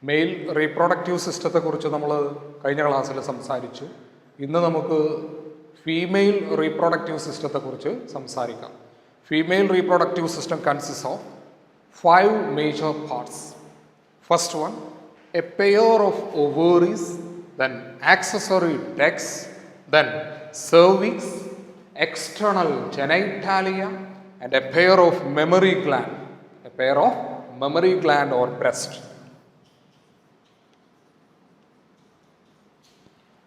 Mail reproductive സിസ്റ്റത്തെക്കുറിച്ച് നമ്മൾ കഴിഞ്ഞ ക്ലാസ്സിൽ സംസാരിച്ചു. ഇന്ന് നമുക്ക് ഫീമെയിൽ റീപ്രൊഡക്റ്റീവ് സിസ്റ്റത്തെക്കുറിച്ച് സംസാരിക്കാം. Female reproductive system consist of 5 major parts. First one, a pair of ovaries, then accessory ducts, then cervix, external genitalia, and a pair of mammary gland or breast.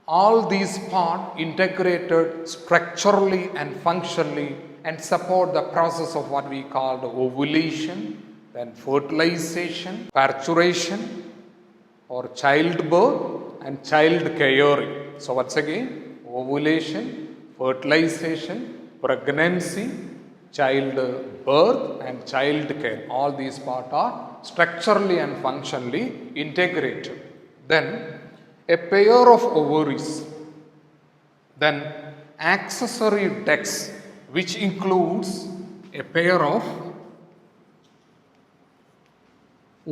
All these parts integrated structurally and functionally and support the process of what we call the ovulation, then fertilization, parturition or childbirth and child caring. So once again, ovulation, fertilization, pregnancy, childbirth and child care. All these parts are structurally and functionally integrated. Then a pair of ovaries, then accessory ducts, which includes a pair of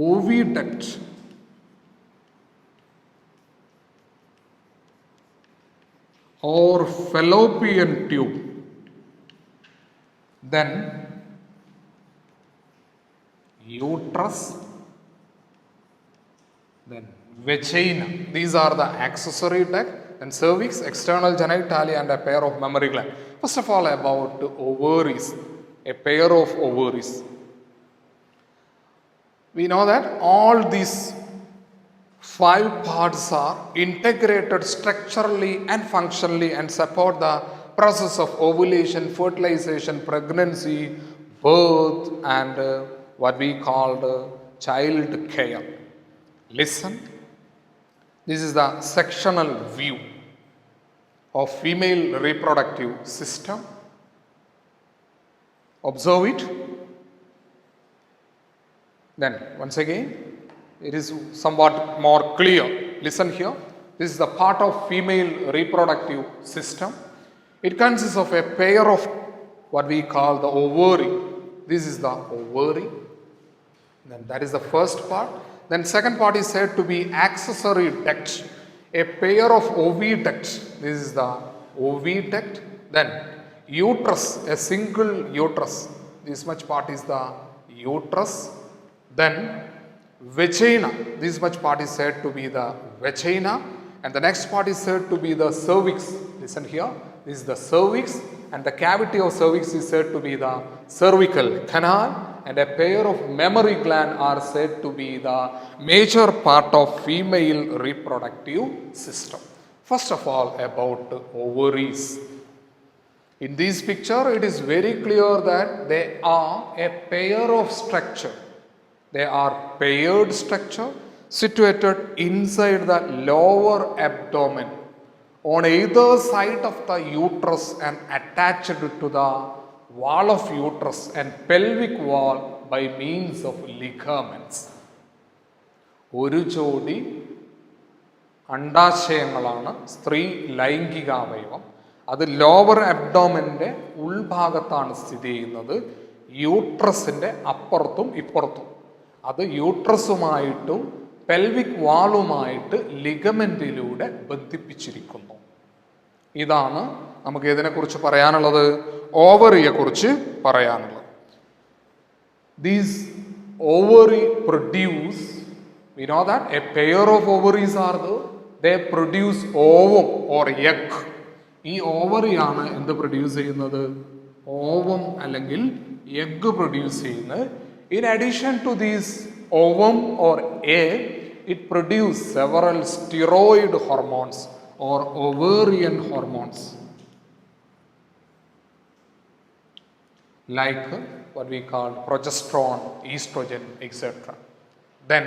oviduct or fallopian tube, then uterus, then vagina. These are the accessory duct, and cervix, external genitalia, and a pair of mammary gland. First of all, about ovaries, a pair of ovaries. We know that all these 5 parts are integrated structurally and functionally and support the process of ovulation, fertilization, pregnancy, birth, and what we call child care. Listen. This is the sectional view of female reproductive system. Observe it. Then once again, it is somewhat more clear. Listen here. This is the part of female reproductive system. It consists of a pair of what we call the ovary. This is the ovary. Then that is the first part. Then second part is said to be accessory duct, a pair of oviducts. This is the oviduct. Then uterus, a single uterus. This much part is the uterus. Then vagina. This much part is said to be the vagina. And the next part is said to be the cervix. Listen here. This is the cervix. And the cavity of cervix is said to be the cervical canal. And a pair of mammary gland are said to be the major part of female reproductive system. First of all, about ovaries. In this picture, it is very clear that they are a pair of structure. They are paired structure situated inside the lower abdomen on either side of the uterus and attached to the wall of uterus and pelvic wall by means of ligaments. ഒരു ജോഡി അണ്ഡാശയങ്ങളാണ് സ്ത്രീ ലൈംഗികാവയവം. അത് lower അബ്ഡോമൻ്റെ ഉൾഭാഗത്താണ് സ്ഥിതി ചെയ്യുന്നത്, യൂട്രസിൻ്റെ അപ്പുറത്തും ഇപ്പുറത്തും. അത് യൂട്രസുമായിട്ടും pelvic വാളുമായിട്ട് ലിഗമെന്റിലൂടെ ബന്ധിപ്പിച്ചിരിക്കുന്നു. ഇതാണ് നമുക്ക് ഇതിനെക്കുറിച്ച് പറയാനുള്ളത്, ഓവറിയെ കുറിച്ച് പറയാനുള്ളത്. These ovary produce, we know that a pair of ovaries are there, they produce ovum or egg. ഈ ഓവറിയാണ് എന്ത് പ്രൊഡ്യൂസ് ചെയ്യുന്നത്? ഓവം അല്ലെങ്കിൽ എഗ് പ്രൊഡ്യൂസ് ചെയ്യുന്നത്. In addition to these ovum or egg, it produces several steroid hormones or ovarian hormones like what we call progesterone, estrogen, etc. Then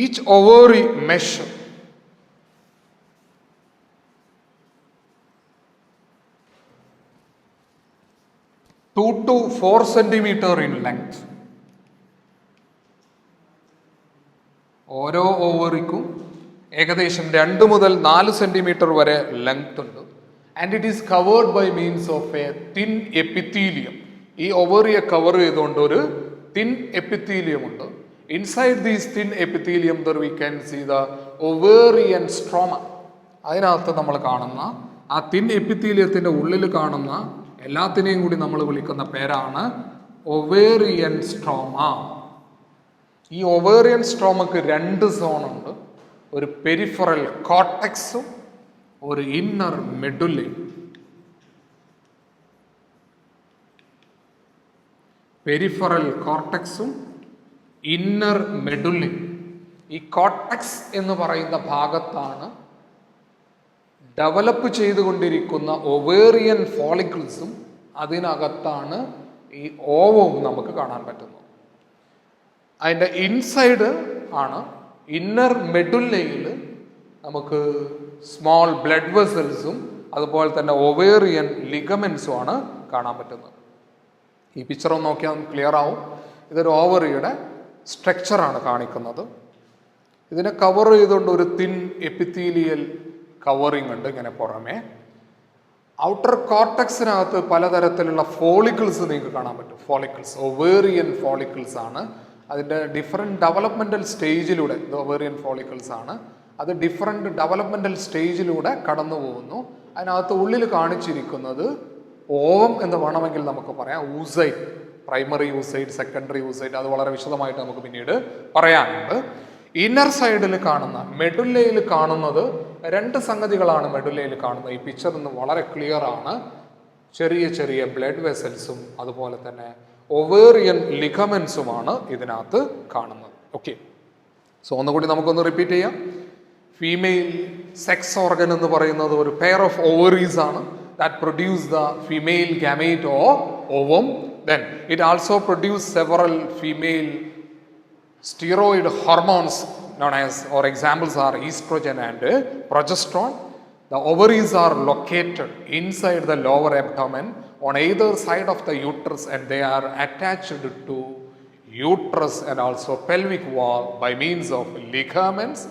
each ovary measure 2 to 4 centimeter in length. ഓരോ ഓവറിക്കും ഏകദേശം 2 മുതൽ 4 centimetre വരെ length ഉണ്ട്. And it is covered by means of a thin epithelium. ഈ ഓവറിയെ cover ചെയ്തുകൊണ്ട് ഒരു thin epithelium ഉണ്ട്. Inside these thin epithelium there we can see the ovarian stroma. അതിനകത്ത് നമ്മൾ കാണുന്ന ആ തിൻ എപ്പിത്തീലിയത്തിൻ്റെ ഉള്ളിൽ കാണുന്ന എല്ലാത്തിനെയും കൂടി നമ്മൾ വിളിക്കുന്ന പേരാണ് ഒവേറിയൻ സ്ട്രോമ. ഈ ഒവേറിയൻ സ്ട്രോമക്ക് 2 സോണുണ്ട്. ഒരു പെരിഫറൽ കോർട്ടെക്സും ഒരു ഇന്നർ മെഡുല്ലയും. പെരിഫറൽ കോർട്ടെക്സും ഇന്നർ മെഡുല്ലയും. ഈ കോർട്ടെക്സ് എന്ന് പറയുന്ന ഭാഗത്താണ് ഡെവലപ്പ് ചെയ്തുകൊണ്ടിരിക്കുന്ന ഒവേറിയൻ ഫോളിക്കിൾസും അതിനകത്താണ് ഈ ഓവവും നമുക്ക് കാണാൻ പറ്റുന്നത്. അതിൻ്റെ ഇൻസൈഡ് ആണ് ഇന്നർ മെഡുല്ലയിൽ നമുക്ക് സ്മോൾ ബ്ലഡ് വെസൽസും അതുപോലെ തന്നെ ഒവേറിയൻ ലിഗമെന്റ്സും ആണ് കാണാൻ പറ്റുന്നത്. ഈ പിക്ചർ ഒന്ന് നോക്കിയാൽ ക്ലിയർ ആവും. ഇതൊരു ഓവറിയുടെ സ്ട്രക്ചറാണ് കാണിക്കുന്നത്. ഇതിനെ കവർ ചെയ്തുകൊണ്ട് ഒരു തിൻ എപ്പിത്തീലിയൽ കവറിങ് ഉണ്ട് ഇങ്ങനെ പുറമേ. ഔട്ടർ കോർട്ടക്സിനകത്ത് പലതരത്തിലുള്ള ഫോളിക്കിൾസ് നിങ്ങൾക്ക് കാണാൻ പറ്റും. ഫോളിക്കിൾസ് ഒവേറിയൻ ഫോളിക്കിൾസ് ആണ്. അതിൻ്റെ ഡിഫറെൻറ്റ് ഡെവലപ്മെൻറ്റൽ സ്റ്റേജിലൂടെ ഇത് ഒവേറിയൻ ഫോളിക്കിൾസ് ആണ്. അത് ഡിഫറെൻറ്റ് ഡെവലപ്മെൻറ്റൽ സ്റ്റേജിലൂടെ കടന്നു പോകുന്നു. അതിനകത്ത് ഉള്ളിൽ കാണിച്ചിരിക്കുന്നത് ഓവം എന്ന് വേണമെങ്കിൽ നമുക്ക് പറയാം. Oocyte, primary oocyte, secondary oocyte, അത് വളരെ വിശദമായിട്ട് നമുക്ക് പിന്നീട് പറയാനുണ്ട്. ഇന്നർ സൈഡിൽ കാണുന്ന മെഡുല്ലയിൽ കാണുന്നത് 2 സംഗതികളാണ് മെഡുല്ലയിൽ കാണുന്നത്. ഈ പിക്ചർ നിന്ന് വളരെ ക്ലിയർ ആണ്. ചെറിയ ചെറിയ ബ്ലഡ് വെസൽസും അതുപോലെ തന്നെ ഒവേറിയൻ ലിഗമെന്റ്സുമാണ് ഇതിനകത്ത് കാണുന്നത്. ഓക്കെ, സോ ഒന്നുകൂടി നമുക്കൊന്ന് റിപ്പീറ്റ് ചെയ്യാം. ഫീമെയിൽ സെക്സ് ഓർഗൻ എന്ന് പറയുന്നത് ഒരു പെയർ ഓഫ് ഓവറീസ് ആണ് that produce the female gamete or ovum. Then it also produce several female steroid hormones known as, or examples are estrogen and progesterone. The ovaries are located inside the lower abdomen on either side of the uterus, and they are attached to uterus and also pelvic wall by means of ligaments.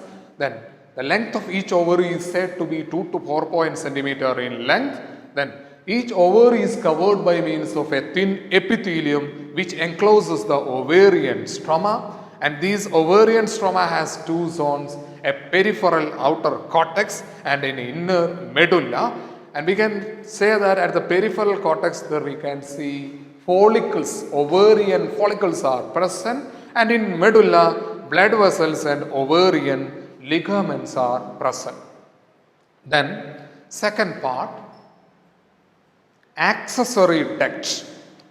Then the length of each ovary is said to be 2 to 4 centimeter in length. Then each ovary is covered by means of a thin epithelium which encloses the ovarian stroma, and these ovarian stroma has 2 zones, a peripheral outer cortex and an inner medulla. And we can say that at the peripheral cortex there we can see follicles, ovarian follicles are present, and in medulla blood vessels and ovarian ligaments are present. Then second part, accessory duct.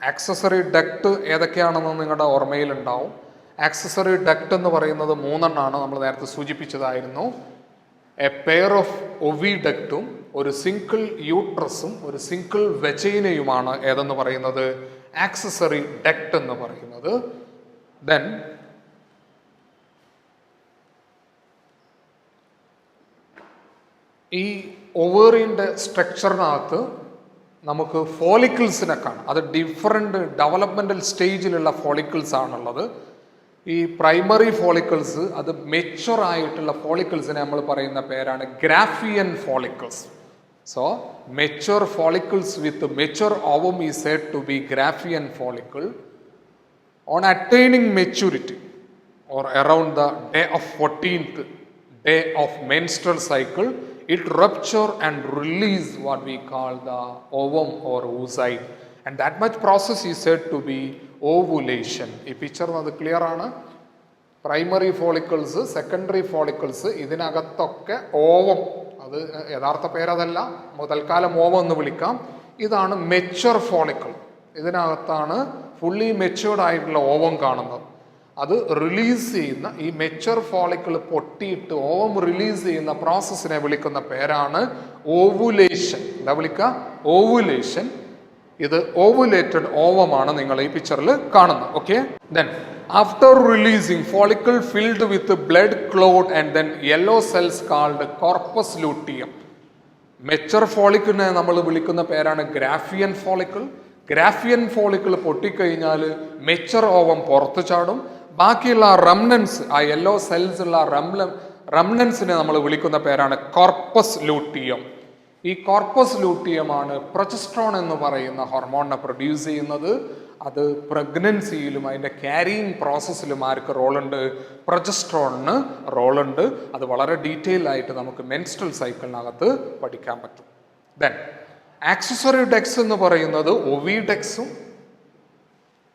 Accessory duct ഏതൊക്കെയാണെന്ന് നിങ്ങളുടെ ഓർമ്മയിലുണ്ടാവും. Accessory duct എന്ന് പറയുന്നത് 3 നമ്മൾ നേരത്തെ സൂചിപ്പിച്ചതായിരുന്നു. A pair of ഒവിഡക്റ്റും ഒരു single യൂട്രസും ഒരു single വെജൈനയുമാണ് ഏതെന്ന് പറയുന്നത് ആക്സസറി ഡക്ട് എന്ന് പറയുന്നത്. ദെൻ ഈ ഒവേറിയൻ്റെ സ്ട്രക്ചറിനകത്ത് നമുക്ക് ഫോളിക്കിൾസിനെ കാണാം. അത് ഡിഫറെൻ്റ് ഡെവലപ്മെൻ്റൽ സ്റ്റേജിലുള്ള ഫോളിക്കിൾസ് ആണുള്ളത്. ഈ പ്രൈമറി ഫോളിക്കിൾസ്, അത് മെച്യൂർ ആയിട്ടുള്ള ഫോളിക്കിൾസിനെ നമ്മൾ പറയുന്ന പേരാണ് Graafian follicles. So mature follicles with mature ovum is said to be Graafian follicle. On attaining maturity or around the day of 14th day of menstrual cycle, it rupture and release what we call the ovum or oocyte, and that much process is said to be ovulation. ഈ picture അത് clear ആണ്. Primary follicles, secondary follicles, ഇതിനകത്തൊക്കെ ovum, അത് യഥാർത്ഥ പേരതല്ല, തൽക്കാലം ovum എന്ന് വിളിക്കാം. ഇതാണ് മെച്യൂർ ഫോളിക്കിൾ. ഇതിനകത്താണ് ഫുള്ളി മെച്യൂർഡ് ആയിട്ടുള്ള ഓവം കാണുന്നത്. അത് റിലീസ് ചെയ്യുന്ന ഈ മെച്യൂർ ഫോളിക്കിൾ പൊട്ടിയിട്ട് ഓവം റിലീസ് ചെയ്യുന്ന പ്രോസസ്സിനെ വിളിക്കുന്ന പേരാണ് ഓവുലേഷൻ. എന്താ വിളിക്കുക? ഓവുലേഷൻ. ഇത് ഓവുലേറ്റഡ് ഓവമാണ് നിങ്ങൾ ഈ പിക്ചറിൽ കാണുന്നത്. Okay, then after releasing follicle filled with blood clot and then yellow cells called corpus luteum. Mature ഫോളിക്കിളിനെ നമ്മൾ വിളിക്കുന്ന പേരാണ് ഗ്രാഫിയൻ ഫോളിക്കിൾ. ഗ്രാഫിയൻ ഫോളിക്കിൾ പൊട്ടിക്കഴിഞ്ഞാൽ മെച്യൂർ ഓവം പുറത്തു ചാടും. ബാക്കിയുള്ള റംനൻസ്, ആ യെല്ലോ സെൽസ് ഉള്ള റംനൻസിനെ നമ്മൾ വിളിക്കുന്ന പേരാണ് കോർപ്പസ് ലൂട്ടിയം. ഈ കോർപ്പസ് ലൂട്ടിയമാണ് പ്രൊജസ്ട്രോൺ എന്ന് പറയുന്ന ഹോർമോണിനെ പ്രൊഡ്യൂസ് ചെയ്യുന്നത്. അത് പ്രഗ്നൻസിയിലും അതിൻ്റെ ക്യാരിയിങ് പ്രോസസ്സിലും ആർക്ക് റോളുണ്ട്? പ്രൊജസ്ട്രോണിന് റോളുണ്ട്. അത് വളരെ ഡീറ്റെയിൽ ആയിട്ട് നമുക്ക് മെൻസ്ട്രൽ സൈക്കിളിനകത്ത് പഠിക്കാൻ പറ്റും. ദെൻ ആക്സസറി ഡെക്സ് എന്ന് പറയുന്നത് ഒവിഡെക്സും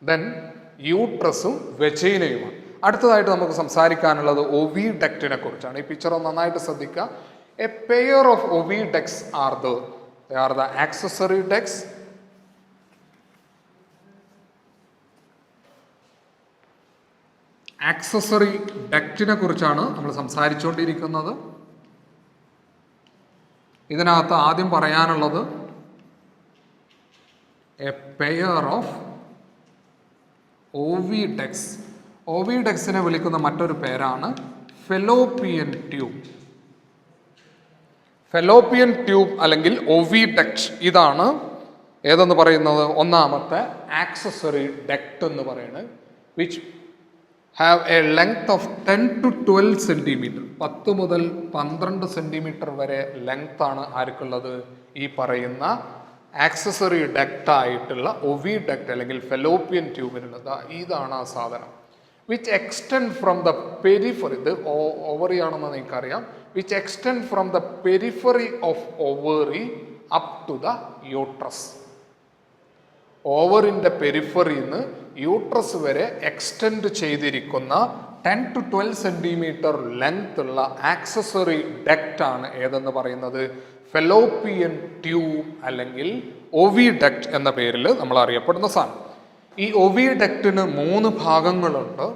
ദെൻ യൂട്രസും വെജൈനയുമാണ്. അടുത്തതായിട്ട് നമുക്ക് സംസാരിക്കാനുള്ളത് ഒവിഡക്റ്റിനെ കുറിച്ചാണ്. ഈ പിക്ചർ നന്നായിട്ട് ശ്രദ്ധിക്കുക. A pair of oviducts are the accessory ducts. Accessory ഡക്റ്റിനെ കുറിച്ചാണ് നമ്മൾ സംസാരിച്ചുകൊണ്ടിരിക്കുന്നത്. ഇതിനകത്ത് ആദ്യം പറയാനുള്ളത് എ പെയർ ഓഫ് ഓവിഡക്ട്സ്. ഓവിഡക്ട്സിനെ വിളിക്കുന്ന മറ്റൊരു പേരാണ് ഫെലോപ്പിയൻ ട്യൂബ്. ഫെലോപ്പിയൻ ട്യൂബ് അല്ലെങ്കിൽ ഒവിഡക്റ്റ്, ഇതാണ് ഏതെന്ന് പറയുന്നത് ഒന്നാമത്തെ ആക്സസറി ഡക്റ്റ് എന്ന് പറയുന്നത്. Which have a length of 10 to 12 centimetre. 10 മുതൽ 12 സെൻറ്റിമീറ്റർ വരെ ലെങ്ത് ആണ് ആർക്കുള്ളത്? ഈ പറയുന്ന ആക്സസറി ഡക്റ്റ് ആയിട്ടുള്ള ഒവിഡക്റ്റ് അല്ലെങ്കിൽ ഫെലോപ്പിയൻ ട്യൂബിനുള്ളത്. ഇതാണ് ആ സാധനം. Which extend from the periphery, ഇത് ഓവറി ആണെന്ന് നിങ്ങൾക്കറിയാം. Which extend from the periphery of ovary up to the uterus. ഓവറിൻ്റെ പെരിഫറിന്ന് യൂട്രസ് വരെ എക്സ്റ്റെൻഡ് ചെയ്തിരിക്കുന്ന 10 to 12 സെൻറ്റിമീറ്റർ ലെങ്ത് ഉള്ള ആക്സസറി ഡക്റ്റ് ആണ് ഏതെന്ന് പറയുന്നത്? ഫെലോപ്പിയൻ ട്യൂബ് അല്ലെങ്കിൽ ഒവിഡക്റ്റ് എന്ന പേരിൽ നമ്മൾ അറിയപ്പെടുന്ന സാധനം. ഈ ഒവിഡക്റ്റിന് 3 ഭാഗങ്ങളുണ്ട്.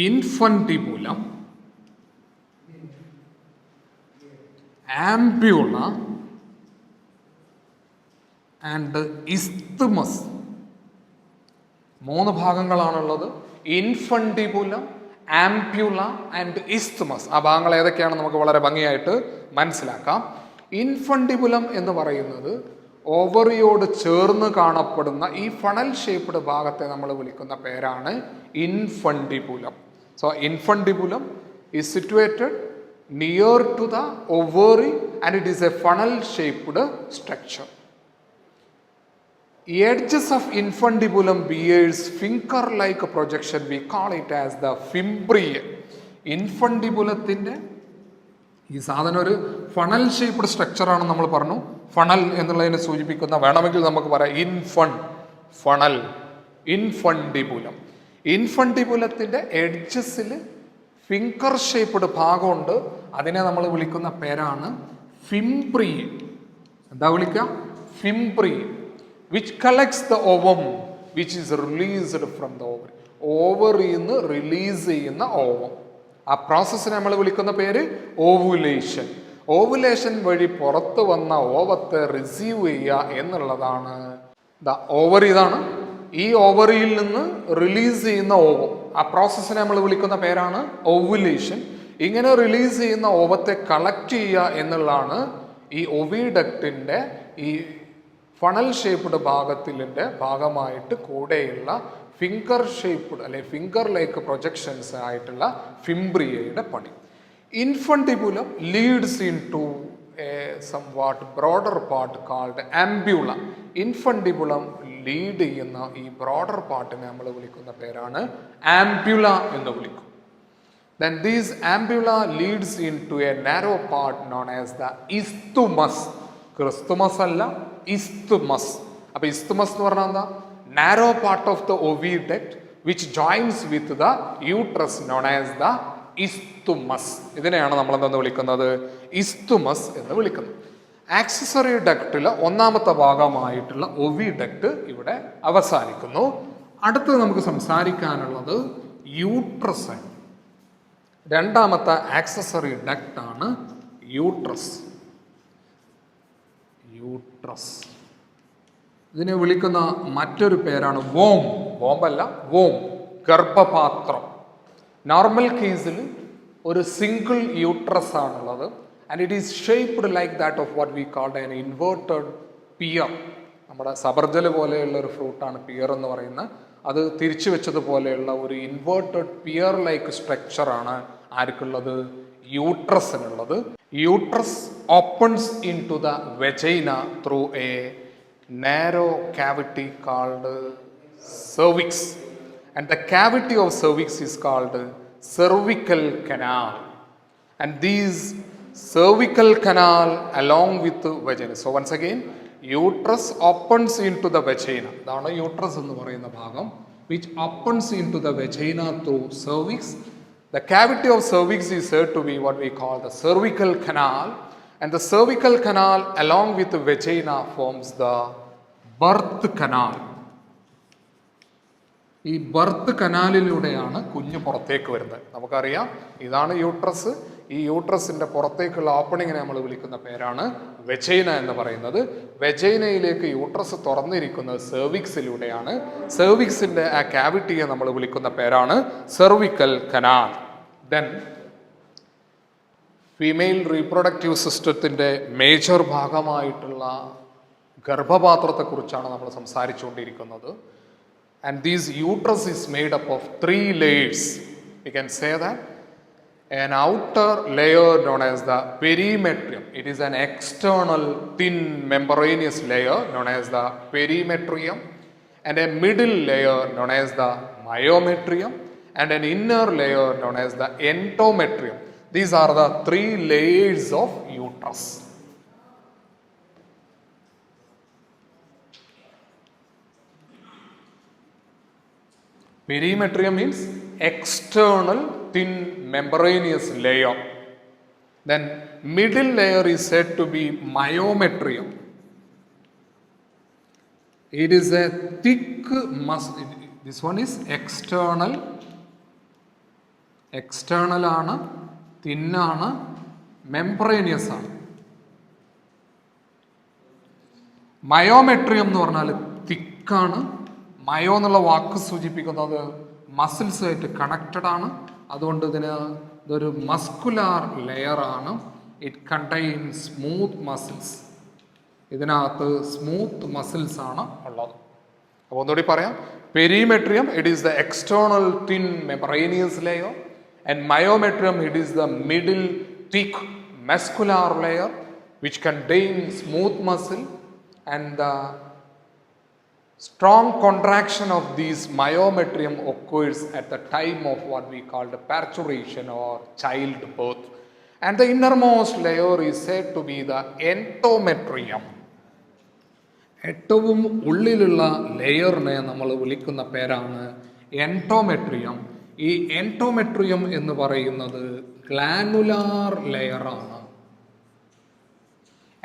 Infundibulum, ampulla and isthmus. 3 ഭാഗങ്ങളാണുള്ളത്. Infundibulum, ampulla and isthmus. ആ ഭാഗങ്ങൾ ഏതൊക്കെയാണെന്ന് നമുക്ക് വളരെ ഭംഗിയായിട്ട് മനസ്സിലാക്കാം. ഇൻഫണ്ടിബുലം എന്ന് പറയുന്നത് ഓവറിയോട് ചേർന്ന് കാണപ്പെടുന്ന ഈ ഫണൽ ഷേപ്പ്ഡ് ഭാഗത്തെ നമ്മൾ വിളിക്കുന്ന പേരാണ് infundibulum. So infundibulum is situated near to the ovary and it is a funnel shaped structure. Edges of infundibulum bears finger like projection. We call it as the fimbriae. ഇൻഫണ്ടിബുലത്തിൻ്റെ ഈ സാധനം ഒരു funnel shaped സ്ട്രക്ചറാണ് നമ്മൾ പറഞ്ഞു. Funnel എന്നുള്ളതിനെ സൂചിപ്പിക്കുന്ന വേണമെങ്കിൽ നമുക്ക് പറയാം ഫണൽ, ഇൻഫണ്ടിബുലം. ഇൻഫണ്ടിബുലത്തിൻ്റെ എഡ്ജസിൽ ഫിംഗർ ഷേപ്പ്ഡ് ഭാഗമുണ്ട്. അതിനെ നമ്മൾ വിളിക്കുന്ന പേരാണ് ഫിംബ്രിയെ. എന്താ വിളിക്കുക? Fimbriae. Which collects the ovum which is released from the ovary. ഓവറിൽ നിന്ന് റിലീസ് ചെയ്യുന്ന ഓവം. ആ പ്രോസസ്സിനെ നമ്മൾ വിളിക്കുന്ന പേര് ഓവുലേഷൻ. ഓവുലേഷൻ വഴി പുറത്ത് വന്ന ഓവത്തെ റിസീവ് ചെയ്യുക എന്നുള്ളതാണ് ദ ഓവറി. ഇതാണ് ഈ ഓവറിയിൽ നിന്ന് റിലീസ് ചെയ്യുന്ന ഓവം. ആ പ്രോസസ്സിനെ നമ്മൾ വിളിക്കുന്ന പേരാണ് ഓവുലേഷൻ. ഇങ്ങനെ റിലീസ് ചെയ്യുന്ന ഓവത്തെ കളക്ട് ചെയ്യുക എന്നുള്ളതാണ് ഈ ഒവിഡക്റ്റിൻ്റെ ഈ ഫണൽ ഷേപ്പ്ഡ് ഭാഗത്തിൻ്റെ ഭാഗമായിട്ട് കൂടെയുള്ള ഫിംഗർ ഷേപ്പ്ഡ് അല്ലെങ്കിൽ ഫിംഗർ ലൈക്ക് പ്രൊജക്ഷൻസ് ആയിട്ടുള്ള ഫിംബ്രിയയുടെ പണി. Infundibulum leads into a somewhat broader part called ampulla. Infundibulum lead ചെയ്യുന്ന ഈ ബ്രോഡർ പാർട്ടിനെ നമ്മൾ വിളിക്കുന്ന പേരാണ് ആംബ്യുല എന്ന് വിളിക്കും. Then this ambula leads into a narrow part known as the isthmus. Christmas അല്ല, isthmus. അപ്പോൾ isthmus എന്ന് പറഞ്ഞാൽ എന്താ? Narrow part of the oviduct which joins with the uterus known as the isthmus. ഇതിനെയാണ് നമ്മൾ എന്തെന്ന് വിളിക്കുന്നത്? isthmus എന്ന് വിളിക്കുന്നത്. ആക്സസറി ഡക്റ്റിലെ ഒന്നാമത്തെ ഭാഗമായിട്ടുള്ള ഒവിഡക്റ്റ് ഇവിടെ അവസാനിക്കുന്നു. അടുത്തത് നമുക്ക് സംസാരിക്കാനുള്ളത് യൂട്രസ്. രണ്ടാമത്തെ ആക്സസറി ഡക്റ്റ് ആണ് യൂട്രസ്. ഇതിനെ വിളിക്കുന്ന മറ്റൊരു പേരാണ് വോം. വോംബല്ല, വോം, ഗർഭപാത്രം. നോർമൽ കേസിൽ ഒരു സിംഗിൾ യൂട്രസ് ആണുള്ളത്. And it is shaped like that of what we called an inverted pear. നമ്മുടെ സബർജൽ പോലെയുള്ള ഒരു ഫ്രൂട്ടാണ് പിയർ എന്ന് പറയുന്നത്. അത് തിരിച്ചു വെച്ചതുപോലെയുള്ള ഒരു ഇൻവേർട്ടഡ് പിയർ ലൈക്ക് സ്ട്രക്ചറാണ് ആർക്കുള്ളത്? യൂട്രസിനുള്ളത്. Uterus opens in to the vagina through a narrow cavity called cervix, and the cavity of cervix is called cervical canal, and these cervical canal along with vagina. So once again, uterus opens into the vagina. That's uterus എന്ന് പറയുന്ന ഭാഗം, which opens into the vagina through cervix. The cavity of cervix is said to be what we call the cervical canal, and the cervical canal along with the vagina forms the birth canal. ഈ birth കനാലിലൂടെയാണ് കുഞ്ഞ് പുറത്തേക്ക് വരുന്നത്. നമുക്കറിയാം, ഇതാണ് uterus. ഈ യൂട്രസിൻ്റെ പുറത്തേക്കുള്ള ഓപ്പണിങ്ങിനെ നമ്മൾ വിളിക്കുന്ന പേരാണ് വെജൈന എന്ന് പറയുന്നത്. വെജൈനയിലേക്ക് യൂട്രസ് തുറന്നിരിക്കുന്നത് സെർവിക്സിലൂടെയാണ്. സെർവിക്സിൻ്റെ ആ ക്യാവിറ്റിയെ നമ്മൾ വിളിക്കുന്ന പേരാണ് cervical canal. Then female reproductive സിസ്റ്റത്തിൻ്റെ മേജർ ഭാഗമായിട്ടുള്ള ഗർഭപാത്രത്തെക്കുറിച്ചാണ് നമ്മൾ സംസാരിച്ചുകൊണ്ടിരിക്കുന്നത്. And this uterus is made up of 3 layers. We can say that an outer layer known as the perimetrium. It is an external thin membranous layer known as the perimetrium, and a middle layer known as the myometrium, and an inner layer known as the endometrium. These are the 3 layers of uterus. Perimetrium means external thin membranous layer. Then middle layer is said to be myometrium. It is a thick this one is external. External ആണ്, thin ആണ്, membranous ആണ്. Myometrium എന്ന് പറഞ്ഞാൽ തിക്കാണ്. മയോ എന്നുള്ള വാക്ക് സൂചിപ്പിക്കുന്നത് മസിൽസുമായിട്ട് connected ആണ്. അതുകൊണ്ട് ഇതൊരു മസ്കുലാർ ലെയർ ആണ്. It contain smooth muscles. ഇതിനകത്ത് സ്മൂത്ത് മസിൽസ് ആണ് ഉള്ളത്. അപ്പോൾ ഒന്നുകൂടി പറയാം, perimetrium it is the external thin membranous layer, and myometrium it is the middle thick muscular layer which contain smooth muscle, and the strong contraction of these myometrium occurs at the time of what we call the parturition or childbirth. And the innermost layer is said to be the endometrium. ഏറ്റവും ഉള്ളിലുള്ള ലെയറിനെ നമ്മൾ വിളിക്കുന്ന പേരാണ് endometrium. ഈ endometrium എന്ന് പറയുന്നത് glandular ലെയറാണ്.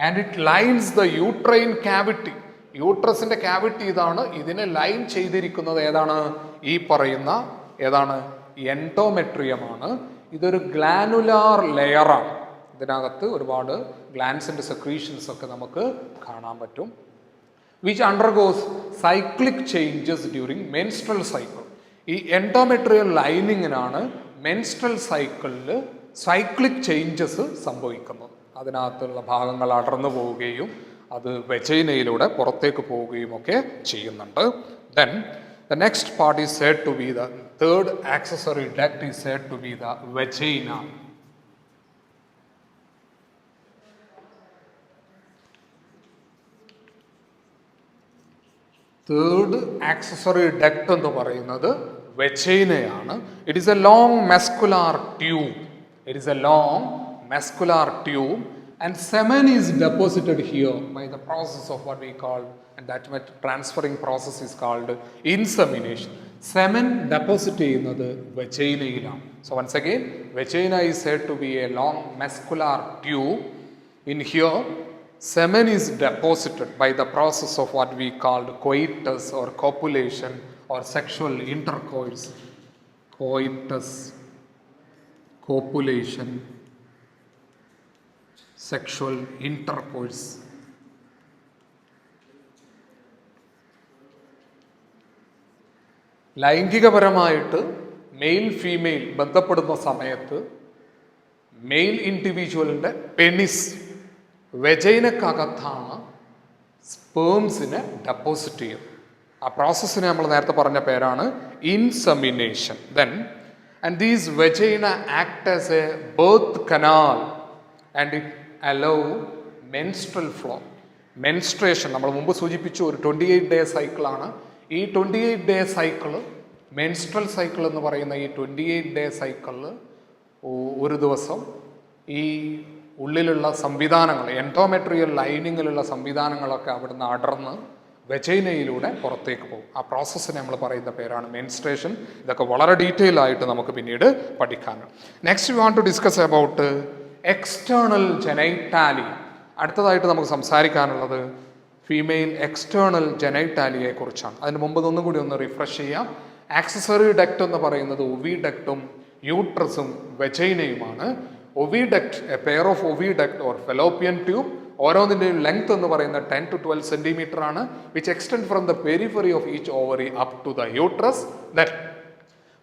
And it lines the uterine cavity. യൂട്രസിന്റെ ക്യാവിറ്റി ഇതാണ്. ഇതിനെ ലൈൻ ചെയ്തിരിക്കുന്നത് ഏതാണ്? ഈ പറയുന്ന ഏതാണ്? എൻഡോമെട്രിയമാണ്. ഇതൊരു ഗ്ലാനുലാർ ലെയറാണ്. ഇതിനകത്ത് ഒരുപാട് ഗ്ലാൻസിന്റെ സെക്രീഷൻസ് ഒക്കെ നമുക്ക് കാണാൻ പറ്റും. Which undergoes cyclic changes during menstrual cycle. ഈ എൻഡോമെട്രിയൽ ലൈനിങ്ങിനാണ് മെൻസ്ട്രൽ സൈക്കിളിൽ സൈക്ലിക് ചേഞ്ചസ് സംഭവിക്കുന്നത്. അതിനകത്തുള്ള ഭാഗങ്ങൾ അടർന്നു പോവുകയും അത് വെജൈനയിലൂടെ പുറത്തേക്ക് പോവുകയും ഒക്കെ ചെയ്യുന്നുണ്ട്. Then the next part is said to be the third accessory duct is said to be the vagina. Third accessory duct എന്ന് പറയുന്നത് വെജൈനയാണ്. It is a long muscular tube. It is a long muscular tube, and semen is deposited here by the process of what we call, and that transferring process is called insemination. Semen deposit ചെയ്യുന്നത് vagina. So once again, vagina is said to be a long muscular tube. In here, semen is deposited by the process of what we called coitus or copulation or sexual intercourse. Coitus, copulation, sexual intercourse. ലൈംഗികപരമായിട്ട് male female ബന്ധപ്പെടുന്ന സമയത്ത് male ഇൻഡിവിജ്വലിൻ്റെ penis വെജൈനക്കകത്താണ് സ്പേംസിനെ deposit ചെയ്യുന്നത്. ആ പ്രോസസ്സിനെ നമ്മൾ നേരത്തെ പറഞ്ഞ പേരാണ് insemination. Then And these vagina act as a birth canal and it allow menstrual flow. Menstruation നമ്മൾ മുമ്പ് സൂചിപ്പിച്ചു ഒരു 28-day സൈക്കിളാണ്. ഈ 28-day സൈക്കിള്, മെൻസ്ട്രൽ സൈക്കിൾ എന്ന് പറയുന്ന ഈ 28-day സൈക്കിളിൽ ഒരു ദിവസം ഈ ഉള്ളിലുള്ള സംവിധാനങ്ങൾ, എൻഡോമെട്രിയൽ ലൈനിങ്ങിലുള്ള സംവിധാനങ്ങളൊക്കെ അവിടുന്ന് അടർന്ന് വെജൈനയിലൂടെ പുറത്തേക്ക് പോകും. ആ പ്രോസസ്സിനെ നമ്മൾ പറയുന്ന പേരാണ് മെൻസ്ട്രേഷൻ. ഇതൊക്കെ വളരെ ഡീറ്റെയിൽ ആയിട്ട് നമുക്ക് പിന്നീട് പഠിക്കാനുണ്ട്. Next we want to discuss about external genitalia. അടുത്തതായിട്ട് നമുക്ക് സംസാരിക്കാനുള്ളത് ഫീമെയിൽ എക്സ്റ്റേണൽ ജെനൈറ്റാലിയയെ കുറിച്ചാണ്. അതിന് മുമ്പ് ഒന്നും കൂടി ഒന്ന് റിഫ്രഷ് ചെയ്യാം. ആക്സസറി ഡക്റ്റ് എന്ന് പറയുന്നത് ഒവിഡക്റ്റും യൂട്രസും വെജൈനയുമാണ്. Oviduct, a pair of oviduct or Fallopian tube, ഓരോന്നിൻ്റെയും ലെങ്ത് എന്ന് പറയുന്നത് 10 to 12 സെൻറ്റിമീറ്റർ ആണ്, which extend from the periphery of each ovary up to the uterus. That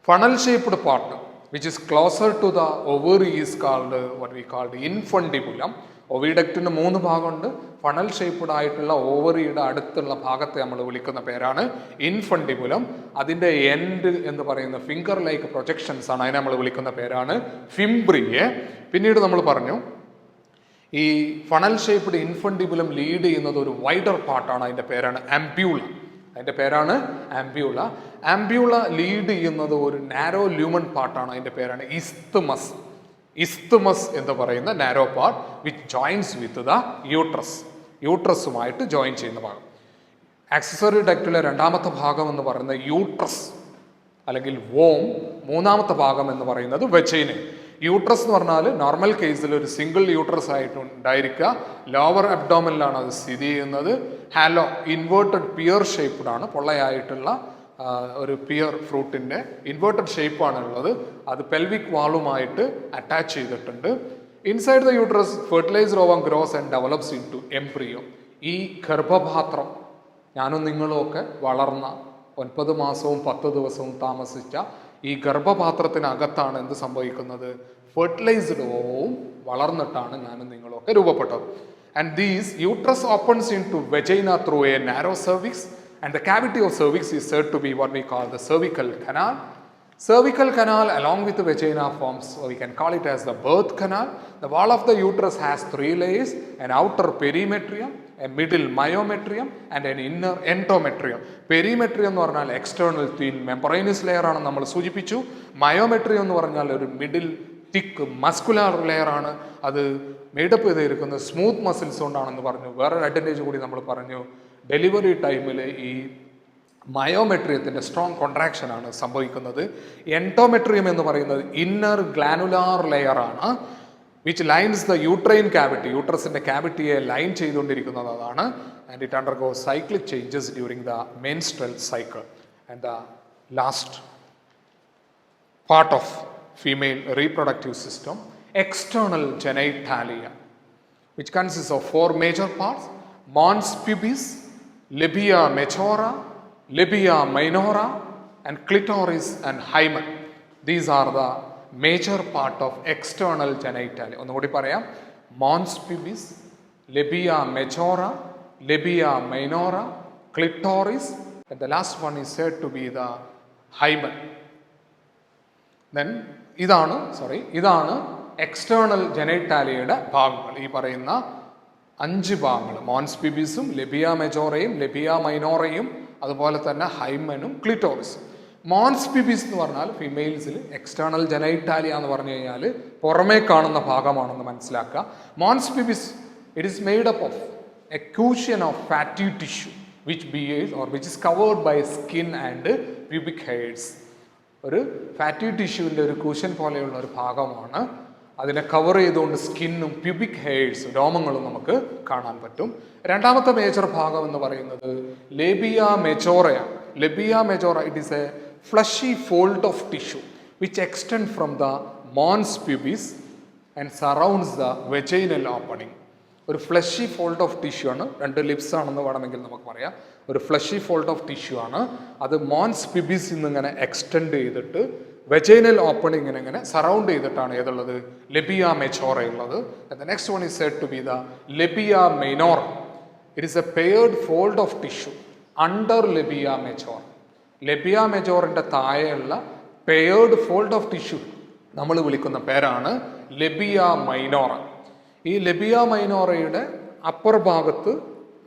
funnel shaped part which is closer to the ovary is called what we called infundibulum. ഒവിഡക്റ്റിന് 3 ഭാഗമുണ്ട്. Funnel shaped ആയിട്ടുള്ള ഓവറിയുടെ അടുത്തുള്ള ഭാഗത്തെ നമ്മൾ വിളിക്കുന്ന പേരാണ് infundibulum. അതിൻ്റെ end എന്ന് പറയുന്ന ഫിംഗർ ലൈക്ക് പ്രൊജക്ഷൻസ് ആണ്, അതിനെ നമ്മൾ വിളിക്കുന്ന പേരാണ് ഫിംബ്രിയെ. പിന്നീട് നമ്മൾ പറഞ്ഞു ഈ ഫണൽ ഷേപ്പ്ഡ് ഇൻഫണ്ടിബുലം ലീഡ് ചെയ്യുന്നത് ഒരു വൈഡർ പാർട്ടാണ്, അതിൻ്റെ പേരാണ് ആംബ്യൂള. അതിൻ്റെ പേരാണ് ആംബ്യൂള. ആംബ്യൂള ലീഡ് ചെയ്യുന്നത് ഒരു നാരോ ല്യൂമൻ പാർട്ടാണ്, അതിൻ്റെ പേരാണ് ഇസ്തമസ്. ഇസ്തമസ് എന്ന് പറയുന്ന narrow part which joins with the uterus, യൂട്രസുമായിട്ട് ജോയിൻ ചെയ്യുന്ന ഭാഗം. ആക്സസറി ഡക്റ്റിലെ രണ്ടാമത്തെ ഭാഗം എന്ന് പറയുന്നത് യൂട്രസ് അല്ലെങ്കിൽ വോം, മൂന്നാമത്തെ ഭാഗം എന്ന് പറയുന്നത് വെജൈന. യൂട്രസ് എന്ന് പറഞ്ഞാൽ നോർമൽ കേസിൽ ഒരു സിംഗിൾ യൂട്രസ് ആയിട്ട് ഉണ്ടായിരിക്കുക. ലോവർ അബ്ഡോമനിലാണ് അത് സ്ഥിതി ചെയ്യുന്നത്. ഹാലോ ഇൻവേർട്ടഡ് പിയർ ഷേപ്പ്ഡ് ആണ്, പൊള്ളയായിട്ടുള്ള ഒരു പിയർ ഫ്രൂട്ടിൻ്റെ ഇൻവേർട്ടഡ് ഷേപ്പാണ് ഉള്ളത്. അത് പെൽവിക് വാളുമായിട്ട് അറ്റാച്ച് ചെയ്തിട്ടുണ്ട്. Inside the uterus fertilised ovum grows and develops in to embryo. ഈ ഗർഭപാത്രം, ഞാനും നിങ്ങളും ഒക്കെ വളർന്ന 9 മാസവും 10 ദിവസവും താമസിച്ച ഈ ഗർഭപാത്രത്തിനകത്താണ് എന്ത് സംഭവിക്കുന്നത്? ഫെർട്ടിലൈസ്ഡ് ഓവവും വളർന്നിട്ടാണ് ഞാനും നിങ്ങളും ഒക്കെ രൂപപ്പെട്ടത്. And these uterus opens in to vagina through a narrow cervix. And the cavity of cervix is said to be what we call the cervical canal. Cervical canal along with the vagina forms, or we can call it as the birth canal. The wall of the uterus has 3 layers, an outer perimetrium, a middle myometrium and an inner endometrium. Perimetrium എന്ന് പറഞ്ഞാൽ external thin membranous layer ആണ് നമ്മൾ സൂചിപ്പിച്ചു. Myometrium എന്ന് പറഞ്ഞാൽ ഒരു middle തിക്ക് muscular layer ആണ്. അത് മേഡപ്പ് ചെയ്തിരിക്കുന്നത് സ്മൂത്ത് മസിൽസ് കൊണ്ടാണെന്ന് പറഞ്ഞു. വേറൊരു അഡ്വാൻറ്റേജ് കൂടി നമ്മൾ പറഞ്ഞു, ഡെലിവറി ടൈമിൽ ഈ മയോമെട്രിയത്തിൻ്റെ സ്ട്രോങ് കോൺട്രാക്ഷൻ ആണ് സംഭവിക്കുന്നത്. എൻഡോമെട്രിയം എന്ന് പറയുന്നത് ഇന്നർ ഗ്ലാനുലാർ ലെയർ ആണ്, which lines the uterine cavity, യൂട്രസിൻ്റെ ക്യാവിറ്റിയെ ലൈൻ ചെയ്തുകൊണ്ടിരിക്കുന്നത് അതാണ്. And it undergoes cyclic changes during the menstrual cycle. And the last part of female reproductive system, external genitalia, which consists of 4 major parts: mons pubis, labia majora, labia minora and clitoris and hymen. These are the major part of external genitalia. ഒന്നുകൂടി പറയാം: mons pubis, labia majora, labia minora, clitoris, and the last one is said to be the hymen. Then ഇതാണ് external ജെനൈറ്റാലിയയുടെ ഭാഗങ്ങൾ. ഈ പറയുന്ന 5 ഭാഗങ്ങൾ, മോൺസ് പിബിസും ലെബിയ മെജോറയും ലെബിയ മൈനോറയും അതുപോലെ തന്നെ ഹൈമനും ക്ലിറ്റോറിസും. മോൺസ് പിബിസ് എന്ന് പറഞ്ഞാൽ ഫീമെയിൽസിൽ എക്സ്റ്റേണൽ ജെനൈറ്റാലിയ എന്ന് പറഞ്ഞു കഴിഞ്ഞാൽ പുറമേ കാണുന്ന ഭാഗമാണെന്ന് മനസ്സിലാക്കുക. Mons pubis it is made up of a cushion of fatty tissue which is covered by skin and pubic hairs. ഒരു ഫാറ്റി ടിഷ്യൂവിൻ്റെ ഒരു കൂഷൻ പോലെയുള്ള ഒരു ഭാഗമാണ്. അതിനെ കവർ ചെയ്തുകൊണ്ട് സ്കിന്നും പ്യൂബിക് ഹെയർസ്, രോമങ്ങളും നമുക്ക് കാണാൻ പറ്റും. രണ്ടാമത്തെ മേജർ ഭാഗം എന്ന് പറയുന്നത് ലേബിയ മെജോറയാണ്. Labia majora it is a fleshy fold of tissue which extend from the mons pubis and surrounds the vaginal opening. ഒരു ഫ്ലഷി ഫോൾഡ് ഓഫ് ടിഷ്യൂ ആണ്. 2 ലിപ്സ് ആണെന്ന് വേണമെങ്കിൽ നമുക്ക് പറയാം. ഒരു ഫ്ലഷി ഫോൾഡ് ഓഫ് ടിഷ്യൂ ആണ്. അത് മോൺസ് പിബിസിൽ നിന്ന് ഇങ്ങനെ എക്സ്റ്റെൻഡ് ചെയ്തിട്ട് വെജൈനൽ ഓപ്പണിങ്ങിനെ ഇങ്ങനെ സറൗണ്ട് ചെയ്തിട്ടാണ് ഏതുള്ളത്? ലെബിയ മെജോറ ഉള്ളത്. The next one is said to be the labia minora. It is a paired fold of tissue under labia majora. Labia മെജോറിൻ്റെ താഴെയുള്ള പെയർഡ് ഫോൾഡ് ഓഫ് ടിഷ്യൂ നമ്മൾ വിളിക്കുന്ന പേരാണ് ലെബിയ മൈനോറ. ഈ ലെബിയ മൈനോറയുടെ അപ്പർ ഭാഗത്ത്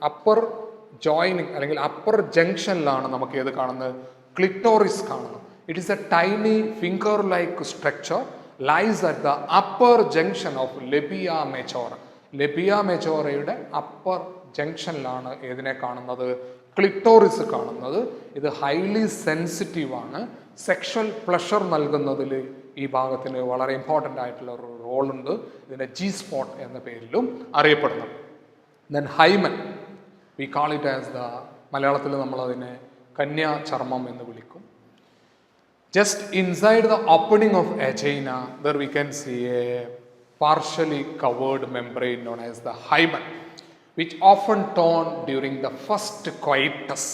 upper joining അല്ലെങ്കിൽ upper ജംഗ്ഷനിലാണ് നമുക്ക് ഏത് കാണുന്നത്? ക്ലിറ്റോറിസ് കാണുന്നത്. It is a tiny finger like structure lies at the upper junction of labia majora. Labia മെജോറയുടെ അപ്പർ ജംഗ്ഷനിലാണ് ഏതിനെ കാണുന്നത്? ക്ലിറ്റോറിസ് കാണുന്നത്. ഇത് ഹൈലി സെൻസിറ്റീവ് ആണ്. സെക്ഷൽ പ്ലഷർ നൽകുന്നതിൽ ഈ ഭാഗത്തിന് വളരെ ഇമ്പോർട്ടൻ്റ് ആയിട്ടുള്ള ഒരു റോളുണ്ട്. ഇതിനെ ജി സ്പോട്ട് എന്ന പേരിലും അറിയപ്പെടുന്നു. Then hymen, we call it as the, മലയാളത്തിൽ നമ്മളതിനെ കന്യാ ചർമ്മം എന്ന് വിളിക്കും. Just inside the opening of angina, there we can see a partially covered membrane known as the hymen, which often torn during the first coitus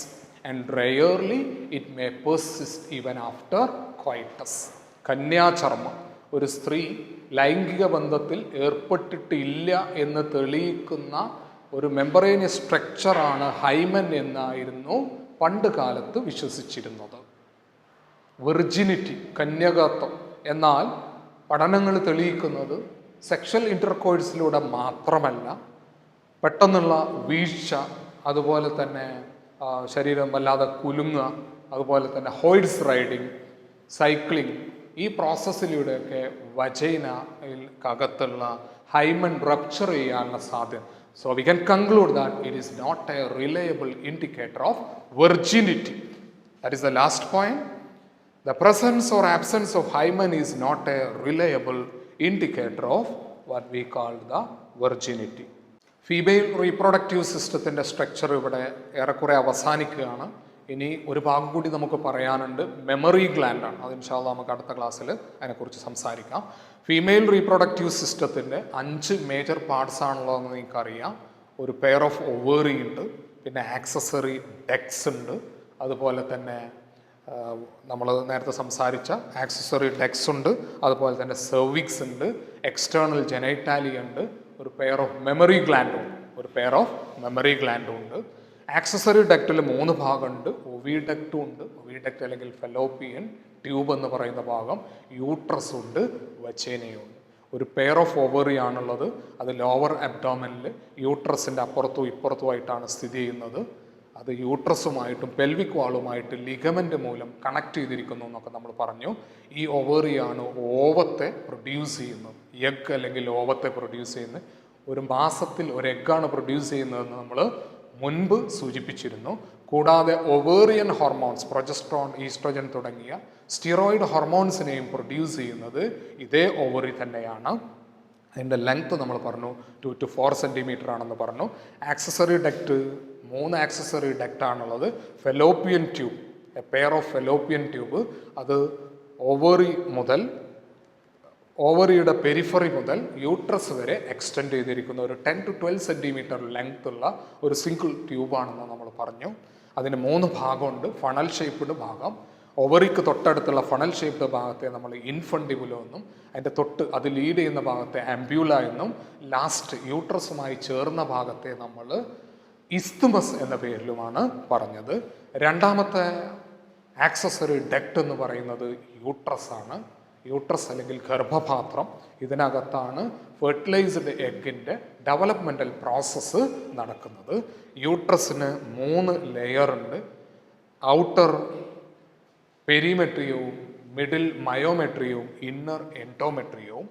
and rarely it may persist even after coitus. കന്യാചർമ്മം, ഒരു സ്ത്രീ ലൈംഗിക ബന്ധത്തിൽ ഏർപ്പെട്ടിട്ടില്ല എന്ന് തെളിയിക്കുന്ന ഒരു മെമ്പറേനിയസ് സ്ട്രക്ചറാണ് hymen എന്നായിരുന്നു പണ്ട് കാലത്ത് വിശ്വസിച്ചിരുന്നത്. വെർജിനിറ്റി, കന്യകത്വം. എന്നാൽ പഠനങ്ങൾ തെളിയിക്കുന്നത് സെക്ഷൽ ഇൻ്റർകോഴ്സിലൂടെ മാത്രമല്ല, പെട്ടെന്നുള്ള വീഴ്ച, അതുപോലെ തന്നെ ശരീരം വല്ലാതെ കുലുങ്ങുക, അതുപോലെ തന്നെ ഹോഴ്സ് റൈഡിങ്, സൈക്ലിംഗ്, ഈ പ്രോസസ്സിലൂടെയൊക്കെ വജൈനകത്തുള്ള ഹൈമൻ റപ്ചർ ചെയ്യാനുള്ള സാധ്യത. So we can conclude that it is not a reliable indicator of virginity. That is the last point. The presence or absence of hymen is not a reliable indicator of what we call the virginity. Female reproductive സിസ്റ്റത്തിൻ്റെ structure ഇവിടെ ഏറെക്കുറെ അവസാനിക്കുകയാണ്. ഇനി ഒരു ഭാഗം കൂടി നമുക്ക് പറയാനുണ്ട്. മെമ്മറി ഗ്ലാൻഡാണ്. അത് ഇൻഷാ അല്ലാഹ് നമുക്ക് അടുത്ത ക്ലാസ്സിൽ അതിനെക്കുറിച്ച് സംസാരിക്കാം. ഫീമെയിൽ റീപ്രൊഡക്റ്റീവ് സിസ്റ്റത്തിൻ്റെ 5 മേജർ പാർട്സ് ആണുള്ളതെന്ന് നിങ്ങൾക്കറിയാം. ഒരു പെയർ ഓഫ് ഒവേറി ഉണ്ട്, പിന്നെ ആക്സസറി ഡെക്സ് ഉണ്ട്, അതുപോലെ തന്നെ നമ്മൾ നേരത്തെ സംസാരിച്ച ആക്സസറി ഡെക്സ് ഉണ്ട്, അതുപോലെ തന്നെ സെർവിക്സ് ഉണ്ട്, എക്സ്റ്റേണൽ ജെനൈറ്റാലി ഉണ്ട്, ഒരു പെയർ ഓഫ് മെമ്മറി ഗ്ലാൻഡും ഉണ്ട്. ആക്സസറി ഡക്റ്റിൽ 3 ഭാഗമുണ്ട്. ഒവിഡക്റ്റും ഉണ്ട്, ഒവിഡക്റ്റ് അല്ലെങ്കിൽ ഫെലോപ്പിയൻ ട്യൂബ് എന്ന് പറയുന്ന ഭാഗം, യൂട്രസ് ഉണ്ട്, വജൈനയും ഉണ്ട്. ഒരു പെയർ ഓഫ് ഓവറി ആണുള്ളത്. അത് ലോവർ അബ്ഡോമനിൽ യൂട്രസിൻ്റെ അപ്പുറത്തും ഇപ്പുറത്തുമായിട്ടാണ് സ്ഥിതി ചെയ്യുന്നത്. അത് യൂട്രസുമായിട്ടും പെൽവിക് വാളുമായിട്ട് ലിഗമെൻ്റ് മൂലം കണക്ട് ചെയ്തിരിക്കുന്നു എന്നൊക്കെ നമ്മൾ പറഞ്ഞു. ഈ ഓവറിയാണ് ഓവത്തെ പ്രൊഡ്യൂസ് ചെയ്യുന്നത്. എഗ് അല്ലെങ്കിൽ ഓവത്തെ പ്രൊഡ്യൂസ് ചെയ്യുന്നത്. ഒരു മാസത്തിൽ ഒരു എഗ്ഗാണ് പ്രൊഡ്യൂസ് ചെയ്യുന്നതെന്ന് നമ്മൾ മുൻപ് സൂചിപ്പിച്ചിരുന്നു. കൂടാതെ ഒവേറിയൻ ഹോർമോൺസ്, പ്രൊജസ്ട്രോൺ, ഈസ്ട്രോജൻ തുടങ്ങിയ സ്റ്റിറോയിഡ് ഹോർമോൺസിനെയും പ്രൊഡ്യൂസ് ചെയ്യുന്നത് ഇതേ ഓവറി തന്നെയാണ്. അതിൻ്റെ ലെങ്ത് നമ്മൾ പറഞ്ഞു 2 to 4 സെൻറ്റിമീറ്റർ ആണെന്ന് പറഞ്ഞു. ആക്സസറി ഡക്റ്റ് 3 ആക്സസറി ഡക്റ്റ് ആണുള്ളത്. Fallopian tube, A pair of fallopian tube, അത് ഓവറിയുടെ പെരിഫറി മുതൽ യൂട്രസ് വരെ എക്സ്റ്റെൻഡ് ചെയ്തിരിക്കുന്ന ഒരു 10 to 12 സെൻറ്റിമീറ്റർ ലെങ്ത് ഉള്ള ഒരു സിംഗിൾ ട്യൂബാണെന്ന് നമ്മൾ പറഞ്ഞു. അതിന് 3 ഭാഗമുണ്ട്. ഫണൽ ഷേപ്പ്ഡ് ഭാഗം, ഓവറിക്ക് തൊട്ടടുത്തുള്ള ഫണൽ ഷേപ്ഡ് ഭാഗത്തെ നമ്മൾ ഇൻഫണ്ടിബുലോ എന്നും, അതിൻ്റെ അത് ലീഡ് ചെയ്യുന്ന ഭാഗത്തെ ആംബ്യൂല എന്നും, ലാസ്റ്റ് യൂട്രസുമായി ചേർന്ന ഭാഗത്തെ നമ്മൾ ഇസ്തുമസ് എന്ന പേരിലുമാണ് പറഞ്ഞത്. രണ്ടാമത്തെ ആക്സസറി ഡക്റ്റ് എന്ന് പറയുന്നത് യൂട്രസ് ആണ്. യൂട്രസ് അല്ലെങ്കിൽ ഗർഭപാത്രം, ഇതിനകത്താണ് ഫെർട്ടിലൈസ്ഡ് എഗ്ഗിൻ്റെ ഡെവലപ്മെൻ്റൽ പ്രോസസ്സ് നടക്കുന്നത്. യൂട്രസിന് 3 ലെയർ ഉണ്ട്. ഔട്ടർ പെരിമെട്രിയവും, മിഡിൽ മയോമെട്രിയവും, ഇന്നർ എൻഡോമെട്രിയവും.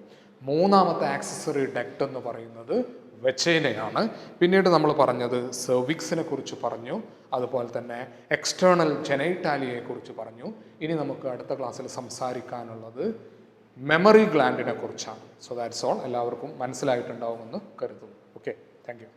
മൂന്നാമത്തെ ആക്സസറി ഡക്റ്റ് എന്ന് പറയുന്നത് വജൈനയാണ്. പിന്നീട് നമ്മൾ പറഞ്ഞത് സെർവിക്സിനെ കുറിച്ച് പറഞ്ഞു, അതുപോലെ തന്നെ എക്സ്റ്റേണൽ ജെനൈറ്റാലിയെ കുറിച്ച് പറഞ്ഞു. ഇനി നമുക്ക് അടുത്ത ക്ലാസ്സിൽ സംസാരിക്കാനുള്ളത് മെമ്മറി ഗ്ലാൻഡിനെ കുറിച്ചാണ്. So that's all. എല്ലാവർക്കും മനസ്സിലായിട്ടുണ്ടാവുമെന്ന് കരുതുന്നു. Okay, thank you.